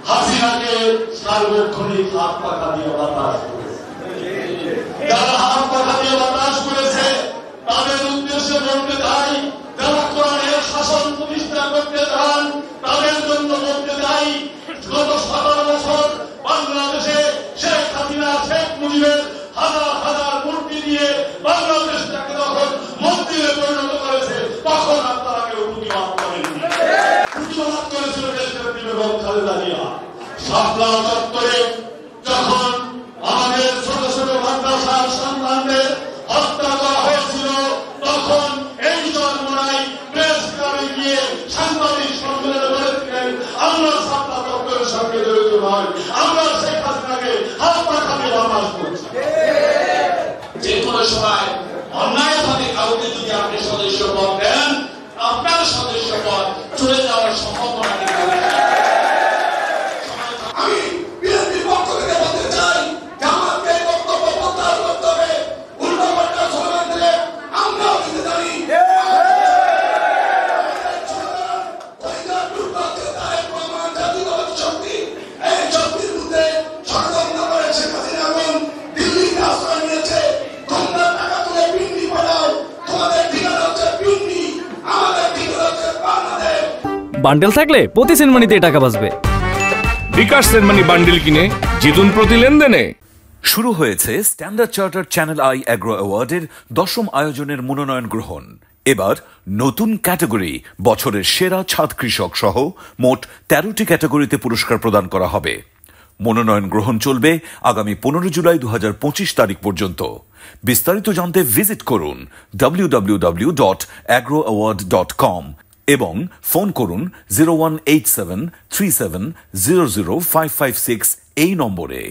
হাসিনাকে সার্বক্ষণিক হাত পাখা দিয়ে বাতাস করেছে। যারা হাত পাখা দিয়ে বাতাস করেছে তাদের উদ্দেশ্যে বলতে চাই, যারা কোরআনের শাসন প্রতিষ্ঠা করতে চান তাদের জন্য বলতে চাই, গত 17 বছর বাংলাদেশে শেখ হাসিনা শেখ মুজিবের হাজার হাজার মূর্তি দিয়ে বাংলাদেশটাকে যখন মন্দিরে পরিণত করেছে তখন আপনারা কেউ প্রতিবাদ করেননি। প্রতিবাদ করেছিল দেশের বেগম খালেদা জিয়া। শাপলা চত্বরে যখন আমাদের ছোট ছোট মাদ্রাসার সন্তানদের হত্যা করা হয়েছিল তখন এই চরমোনাই প্রেস ক্লাবে গিয়ে সাংবাদিক সম্মেলনে বলেছিলেন, আমরা শাপলা চত্বরের সঙ্গে জড়িত নয়, আমরা শেখ হাসিনাকে হাত পাখা দিয়ে বাতাস করছি। যে কোনো সময় অন্যায়ভাবে কাউকে যদি আপনি সদস্য পদ দেন, আপনার সদস্য পদ চলে যাওয়ার সম্ভাবনা আমি বিএনপির পক্ষ থেকে বলতে চাই যে আমাকে বক্তব্য প্রত্যাহার করতে হবে। উল্টাপাল্টা স্লোগান দিলে আমরাও দিতে জানি। এই শক্তির বিরুদ্ধে ষড়যন্ত্র করে শেখ হাসিনা এখন দিল্লিতে আশ্রয় নিয়েছে। তোমরা টাকা তুলে পিন্ডি পাঠাও, তোমাদের ঠিকানা হচ্ছে পিন্ডি, আমাদের ঠিকানা হচ্ছে বাংলাদেশ। বান্ডেল থাকলে প্রতি সেনমানিতে টাকা বাঁচবে। বিকাশ সেনমানি বান্ডেল কিনে জিতুন প্রতি লেনদেনে। শুরু হয়েছে Standard Chartered Channel I agro অ্যাওয়ার্ডের 10ম আয়োজনের মনোনয়ন গ্রহণ। এবার নতুন ক্যাটাগরি বছরের সেরা ছাদ কৃষক সহ মোট 13টি ক্যাটাগরিতে পুরস্কার প্রদান করা হবে। মনোনয়ন গ্রহণ চলবে আগামী 15 জুলাই 2025 তারিখ পর্যন্ত। বিস্তারিত জানতে ভিজিট করুন www.agroaward.com এবং ফোন করুন 018737000556 এই নম্বরে।